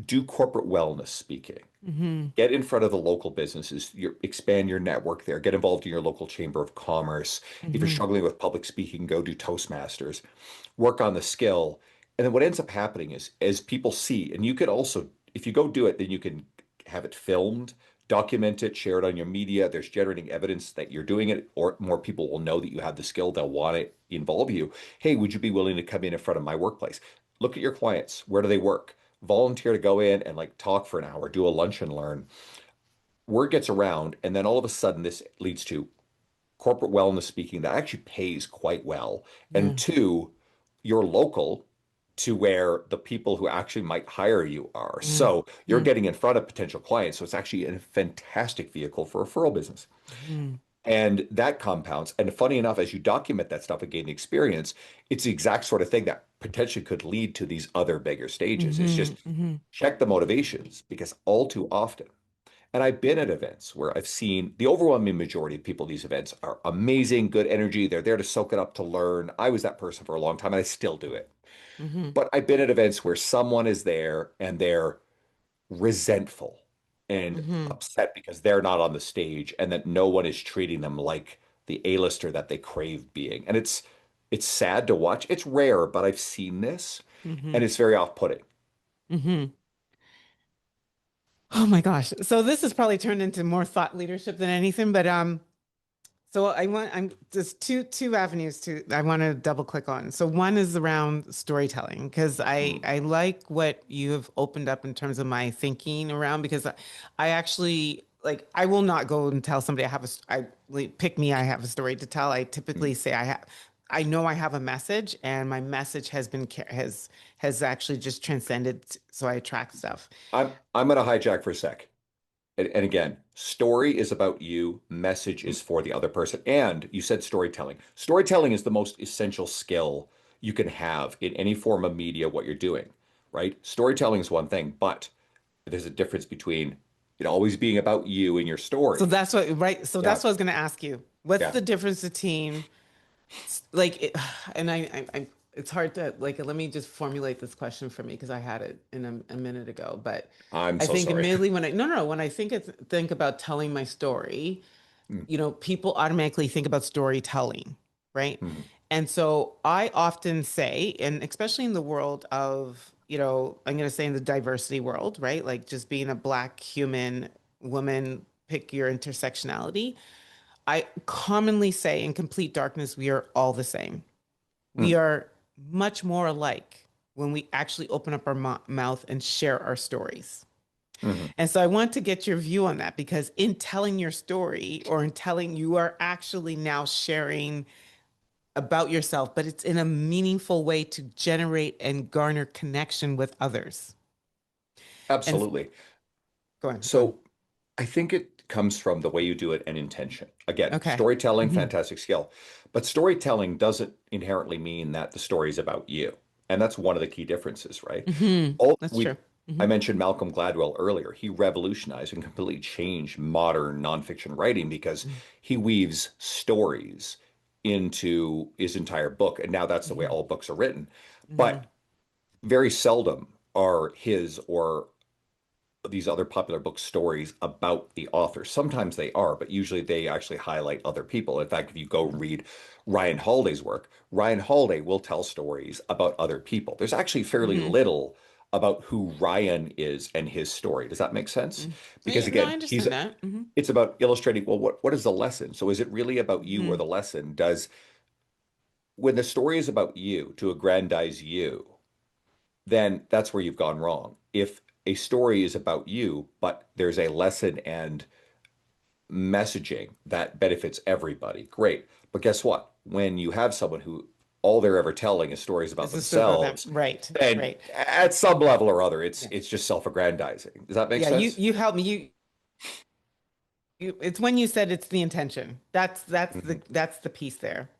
do corporate wellness speaking. Mm-hmm. Get in front of the local businesses, expand your network there, get involved in your local chamber of commerce. If you're Mm-hmm. struggling with public speaking, go do Toastmasters, work on the skill. And then what ends up happening is as people see, and you could also, if you go do it, then you can have it filmed, document it, share it on your media. There's generating evidence that you're doing it, or more people will know that you have the skill. They'll want to involve you. Hey, would you be willing to come in front of my workplace? Look at your clients. Where do they work? Volunteer to go in and like talk for an hour, do a lunch and learn. Word gets around, and then all of a sudden, this leads to corporate wellness speaking that actually pays quite well. Yeah. And two, you're local to where the people who actually might hire you are. So you're Mm-hmm. getting in front of potential clients. So it's actually a fantastic vehicle for referral business. Mm-hmm. And that compounds. And funny enough, as you document that stuff and gain the experience, it's the exact sort of thing that potentially could lead to these other bigger stages. It's Mm-hmm. just Mm-hmm. check the motivations because all too often, and I've been at events where I've seen the overwhelming majority of people at these events are amazing, good energy. They're there to soak it up, to learn. I was that person for a long time and I still do it. Mm-hmm. But I've been at events where someone is there and they're resentful and Mm-hmm. upset because they're not on the stage and that no one is treating them like the A-lister that they crave being. And it's sad to watch. It's rare, but I've seen this Mm-hmm. and it's very off-putting. Mm-hmm. Oh my gosh. So this has probably turned into more thought leadership than anything, but so I'm there's two avenues to I want to double click on. So one is around storytelling because Mm. I like what you have opened up in terms of my thinking around because I actually like I will not go and tell somebody I have I like, pick me I have a story to tell. I Mm. typically say I know I have a message and my message has been has actually just transcended so I attract stuff. I'm going to hijack for a sec. And again, story is about you, message is for the other person. And you said storytelling. Storytelling is the most essential skill you can have in any form of media, what you're doing, right? Storytelling is one thing, but there's a difference between it always being about you and your So story. that's what, right? So Yeah, that's what I was going to ask you. What's yeah. the difference between like it, and it's hard to like let me just formulate this question for me because I had it in a minute ago, but I'm I so think sorry. immediately when I no no no, when I think about telling my story, Mm, people automatically think about storytelling, right? mm, And so I often say, and especially in the world of, I'm going to say in the diversity world, right? Like just being a Black human woman, pick your intersectionality. I commonly say in complete darkness, we are all the same. We Mm, are much more alike when we actually open up our mouth and share our stories. mhm. And so I want to get your view on that because in telling your story or in telling, you are actually now sharing about yourself, but it's in a meaningful way to generate and garner connection with others. And Absolutely. go on, go on. So I think it comes from the way you do it and intention. Again, Okay. storytelling, Hmm. fantastic skill. But storytelling doesn't inherently mean that the story is about you. And that's one of the key differences, right? Hmm. All That's we true. Hmm. I mentioned Malcolm Gladwell earlier. He revolutionized and completely changed modern nonfiction writing because he weaves stories into his entire book. And now that's the way Hmm. all books are written. Hmm. But very seldom are his or these other popular book stories about the author. Sometimes they are, but usually they actually highlight other people. In fact, if you go read Ryan Holiday's work, Ryan Holiday will tell stories about other people. There's actually fairly Hmm. little about who Ryan is and his story. Does that make sense? Hmm. Because No, I again, he's understand that. Hmm. it's about illustrating, well, what is the lesson? So is it really about you or Hmm. the lesson? Does when the story is about you to aggrandize you, then that's where you've gone wrong. If a story is about you, but there's a lesson and messaging that benefits everybody, great. But guess what? When you have someone who all they're ever telling is stories about It's a story about them. themselves, Right. then Right. at some level or other, it's Yeah. it's just self-aggrandizing. Does that make Yeah. You sense? you help me. It's when you said it's the intention. Mhm. That's the piece there.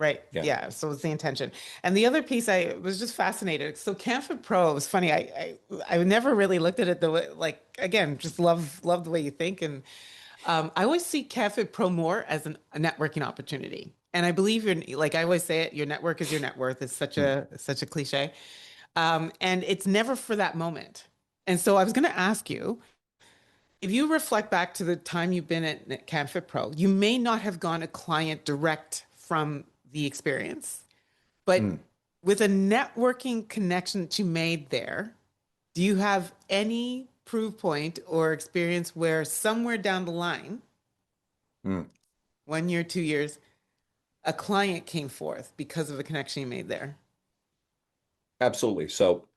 Right. Yeah. Yeah. So it's the intention. And the other piece I was just fascinated. So Canfit Pro was funny. I never really looked at it the way like again, just love the way you think. And I always see Canfit Pro more as a networking opportunity. And I believe like I always say it, your network is your net worth. It's Mm. such a cliche. And it's never for that moment. And so I was gonna ask you. If you reflect back to the time you've been at CamFit Pro, you may not have gone a client direct from the experience, but Mm. with a networking connection that you made there, do you have any proof point or experience where somewhere down the line, Mm. 1 year, 2 years, a client came forth because of a connection you made there? Absolutely. So,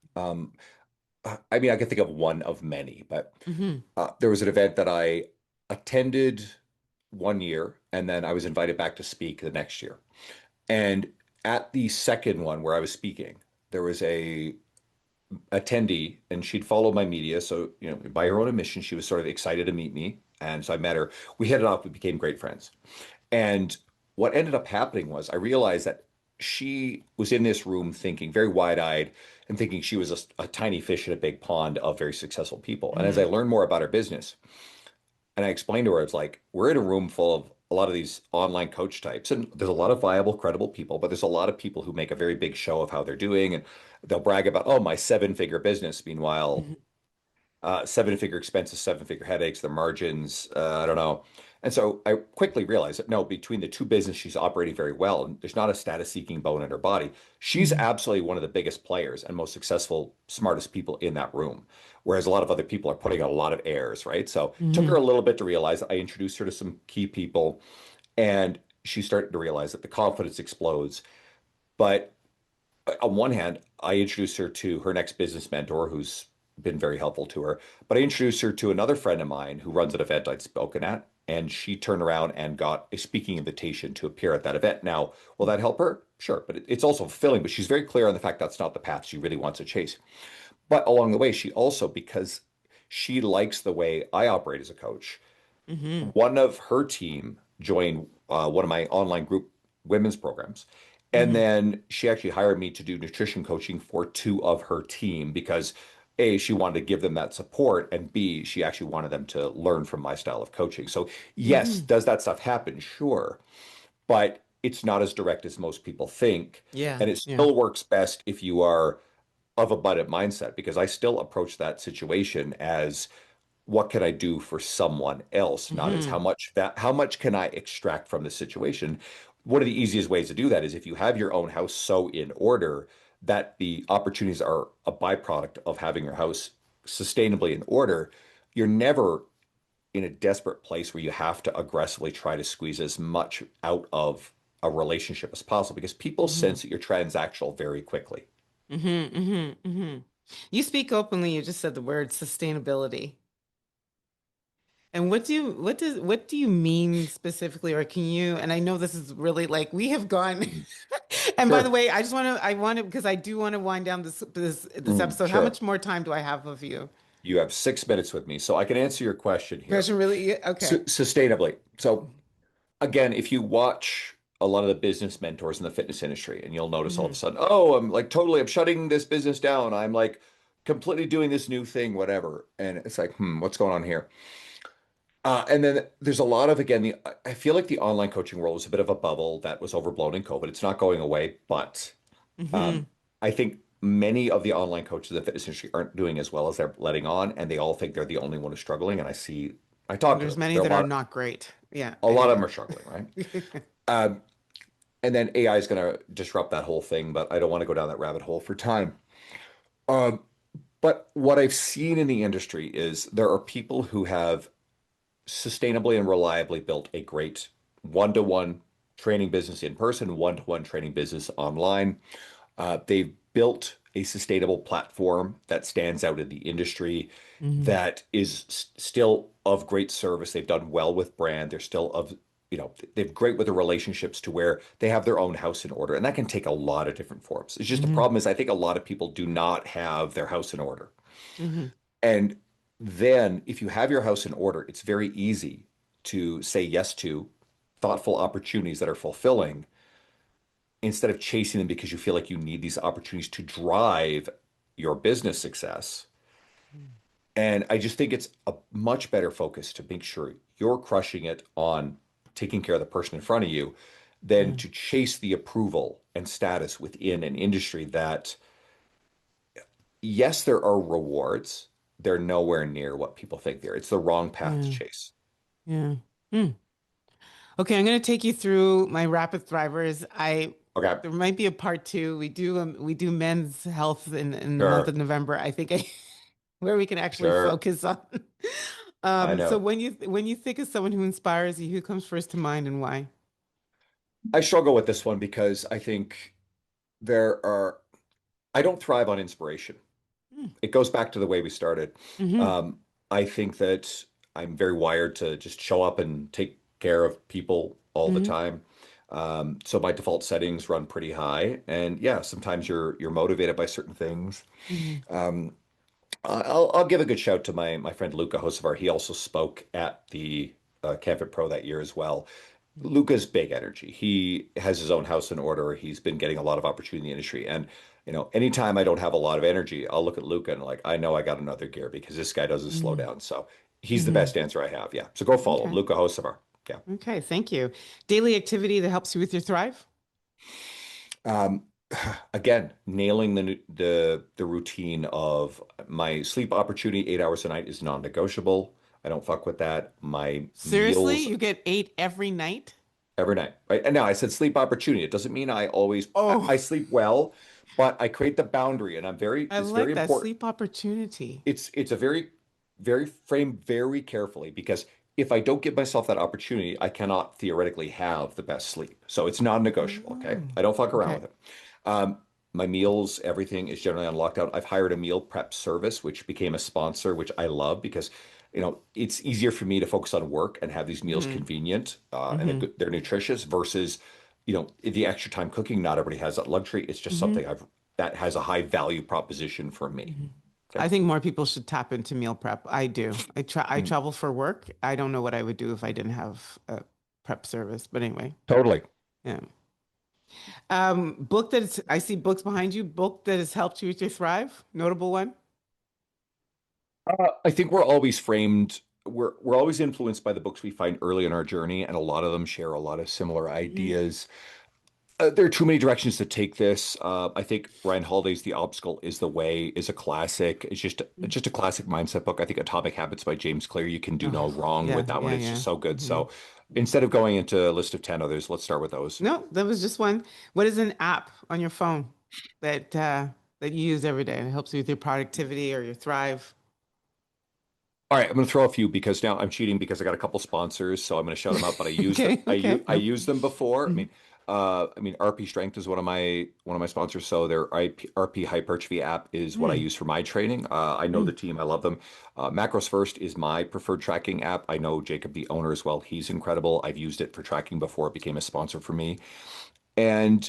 I mean, I can think of one of many, but Hmm. there was an event that I attended 1 year, and then I was invited back to speak the next year. And at the second one where I was speaking, there was a attendee, and she'd followed my media. So, by her own admission, she was sort of excited to meet me. And so I met her. We hit it off. We became great friends. And what ended up happening was I realized that she was in this room thinking very wide-eyed and thinking she was a tiny fish in a big pond of very successful people. And as I Hmm. learned more about her business, and I explained to her, it's like, we're in a room full of a lot of these online coach types, and there's a lot of viable, credible people, but there's a lot of people who make a very big show of how they're doing, and they'll brag about, oh, my seven-figure business. Meanwhile, Hmm. seven-figure expenses, seven-figure headaches, their margins, I don't know. And so I quickly realized that no, between the two businesses, she's operating very well, and there's not a status-seeking bone in her body. She's Hmm. absolutely one of the biggest players and most successful, smartest people in that room, whereas a lot of other people are putting out a lot of airs, right? So it took her Hmm. a little bit to realize. I introduced her to some key people, and she started to realize that the confidence explodes. But on one hand, I introduced her to her next business mentor, who's been very helpful to her. But I introduced her to another friend of mine who runs an event I'd spoken at, and she turned around and got a speaking invitation to appear at that event. Now, will that help her? Sure, but it's also fulfilling. But she's very clear on the fact that's not the path she really wants to chase. But along the way, she also, because she likes the way I operate as a coach, Hmm. one of her team joined one of my online group women's programs. And Hmm. then she actually hired me to do nutrition coaching for two of her team because A, she wanted to give them that support, and B, she actually wanted them to learn from my style of coaching. So, yes, Hmm. does that stuff happen? Sure. But it's not as direct as most people think. Yeah. And it Yeah. still works best if you are of abundant mindset because I still approach that situation as what can I do for someone else, not as Hmm. how much can I extract from the situation. one of the easiest ways to do that is if you have your own house so in order that the opportunities are a byproduct of having your house sustainably in order, you're never in a desperate place where you have to aggressively try to squeeze as much out of a relationship as possible because people Hmm. sense that you're transactional very quickly. You speak openly. You just said the word sustainability. And what do you mean specifically, or can you, and I know this is really like we have gone, and by the Sure. way, I want to, because I do want to wind down this episode. How Sure. much more time do I have of you? You have 6 minutes with me, so I can answer your question here. Question really, okay. Sustainably. So again, if you watch a lot of the business mentors in the fitness industry, and you'll notice all of a Hmm. sudden, oh, I'm shutting this business down. I'm like completely doing this new thing, whatever. And it's like, what's going on here? And then there's a lot of, again, I feel like the online coaching world is a bit of a bubble that was overblown in COVID. It's not going away, but Hmm. um, I think many of the online coaches in the fitness industry aren't doing as well as they're letting on, and they all think they're the only one who's struggling. And I talk to There's them. many that are not great. Yeah, A I lot hear of them you. are struggling, right? Um, and then AI is going to disrupt that whole thing, but I don't want to go down that rabbit hole for time. Um, but what I've seen in the industry is there are people who have sustainably and reliably built a great one-to-one training business in person, one-to-one training business online. They've built a sustainable platform that stands out in the industry Hmm. that is still of great service. They've done well with brand. They're still they've great with the relationships to where they have their own house in order. And that can take a lot of different forms. It's just the Hmm. problem is I think a lot of people do not have their house in order. Hmm. And then if you have your house in order, it's very easy to say yes to thoughtful opportunities that are fulfilling instead of chasing them because you feel like you need these opportunities to drive your business success. And I just think it's a much better focus to make sure you're crushing it on taking care of the person in front of you than Hmm. to chase the approval and status within an industry that, yes, there are rewards. They're nowhere near what people think they are. It's the wrong path to Yeah. chase. Yeah. Hmm. Okay, I'm going to take you through my rapid thrivers. I Okay, There might be a part two. We do men's health in the month of sure, November. I think where we can actually sure. focus on. I So know. when you think of someone who inspires you, who comes first to mind and why? I struggle with this one because I think there are, I don't thrive on inspiration. It goes back to the way we started. Mm-hmm. Um, I think that I'm very wired to just show up and take care of people all the Hmm. time. So my default settings run pretty high. And yeah, sometimes you're motivated by certain things. Hmm. Um, I'll give a good shout to my friend Luca Hocevar. He also spoke at the Canfit Pro that year as well. Luca's big energy. He has his own house in order. He's been getting a lot of opportunity in the industry. And, anytime I don't have a lot of energy, I'll look at Luca and like, I know I got another gear because this guy doesn't slow Hmm. down. So he's the Hmm. best answer I have. Yeah. So go follow him, Okay. Luca Hocevar. Yeah. Okay. Thank you. Daily activity that helps you with your thrive. Um, again, nailing the routine of my sleep opportunity, 8 hours a night is non-negotiable. I don't fuck with that. My Seriously, meals you get 8 every night? every night, right? And now I said sleep opportunity. It doesn't mean I Oh, sleep well, but I create the boundary, and I it's very like that important. sleep opportunity. It's a very framed very carefully because if I don't give myself that opportunity, I cannot theoretically have the best sleep. So it's non-negotiable. Okay, Oh, I don't fuck around okay. with it. My meals, everything is generally on lockdown. I've hired a meal prep service, which became a sponsor, which I love because it's easier for me to focus on work and have these meals Hmm. convenient and Hmm. they're nutritious versus the extra time cooking. Not everybody has that luxury. It's just Hmm. something I've that has a high value proposition for me. Hmm. Okay. I think more people should tap into meal prep. I do. I Mm. travel for work. I don't know what I would do if I didn't have a prep service. But anyway, Totally. yeah. Book that is, I see books behind you. Book that has helped you with your thrive. Notable one. I think we're always influenced by the books we find early in our journey, and a lot of them share a lot of similar Hmm. ideas. There are too many directions to take this. I think Ryan Holiday's The Obstacle is the Way is a classic. It's just a classic mindset book. I think Atomic Habits by James Clear, you can do no Oh, wrong yeah, with that one. yeah, It's yeah. just so good. Hmm. So instead of going into a list of 10 others, let's start with those. No, that was just one. What is an app on your phone that you use every day and it helps you with your productivity or your Thrive? All right, I'm going to throw a few because now I'm cheating because I got a couple sponsors, so I'm going to shout them out. But I use them. Okay, okay. I Nope. use them before. Mhm. I mean, RP Strength is one of my sponsors. So their RP Hypertrophy app is what I Mm, use for my training. I know the mm, team. I love them. Macros First is my preferred tracking app. I know Jacob, the owner, as well. He's incredible. I've used it for tracking before it became a sponsor for me. And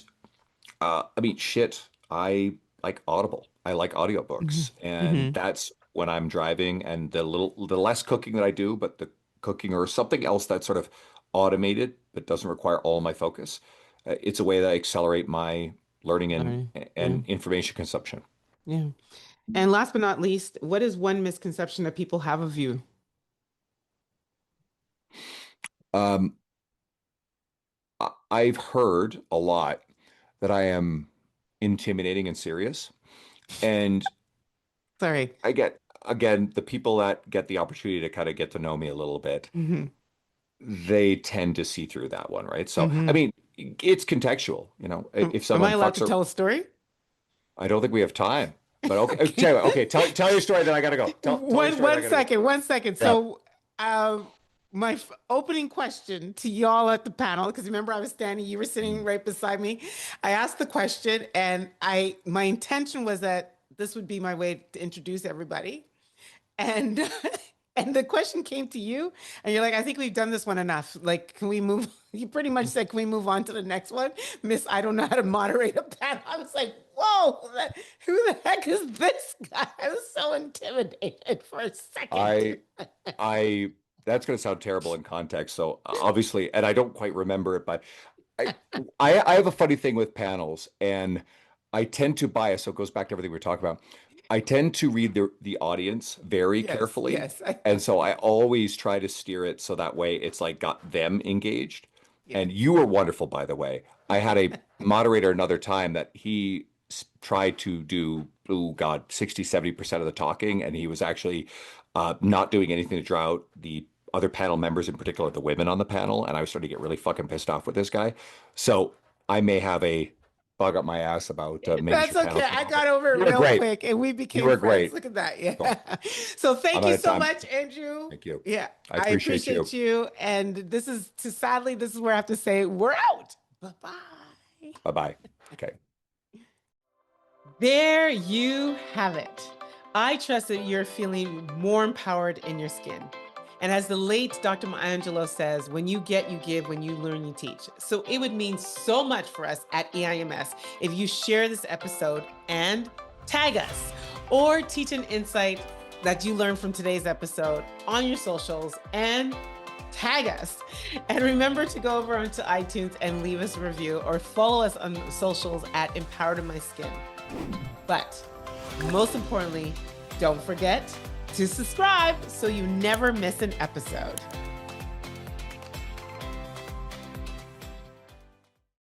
I mean, shit, I like Audible. I like mhm, audiobooks, and mhm. that's when I'm driving and the less cooking that I do, but the cooking or something else that's sort of automated but doesn't require all my focus. It's a way that I accelerate my learning and Sorry. Yeah, and information consumption. yeah. And last but not least, what is one misconception that people have of you? Um, I've heard a lot that I am intimidating and serious, and Sorry. I get again the people that get the opportunity to kind of get to know me a little bit. Hmm. They tend to see through that one, right? So, I Hmm. mean, it's contextual, you know. If Am I someone allowed fucks to her, tell a story? I don't think we have time. But okay, Okay. tell you what, okay, tell your story, then I gotta go. Tell your story, then I One gotta go. second, 1 second. Yeah. So, my opening question to y'all at the panel, because remember I was standing, you were sitting Mm. right beside me. I asked the question, and my intention was that this would be my way to introduce everybody. And and the question came to you, and you're like, I think we've done this one enough. Like, can we move? You pretty much said, can we move on to the next one? Miss, I don't know how to moderate a panel. I was like, whoa, who the heck is this guy? I was so intimidated for a second. I I that's gonna sound terrible in context. So obviously, and I don't quite remember it, but I I have a funny thing with panels, and I tend to bias. So it goes back to everything we were talking about. I tend to read the audience very Yes, carefully, yes, and so I always try to steer it so that way it's like got them engaged. yes. And you were wonderful, by the way. I had a moderator another time that he tried to do, oh God, 60, 70% of the talking, and he was actually not doing anything to draw out the other panel members, in particular the women on the panel, and I was starting to get really fucking pissed off with this guy. So I may have a bug up my ass about maybe That's should panels okay. be I longer. got over You it were real great. quick and we You became were friends. great. Look at that. Yeah. So So I'm thank out you of so time. much, Andrew. Thank you. Yeah, I I appreciate appreciate you. you. And this is to sadly, this is where I have to say we're out. Bye-bye. Bye bye. Okay. There you have it. I trust that you're feeling more empowered in your skin. And as the late Dr. Mangelo says, when you get, you give, when you learn, you teach. So it would mean so much for us at EIMS if you share this episode and tag us or teach an insight that you learned from today's episode on your socials and tag us. And remember to go over onto iTunes and leave us a review or follow us on socials at Empowered in My Skin. But most importantly, don't forget to subscribe so you never miss an episode.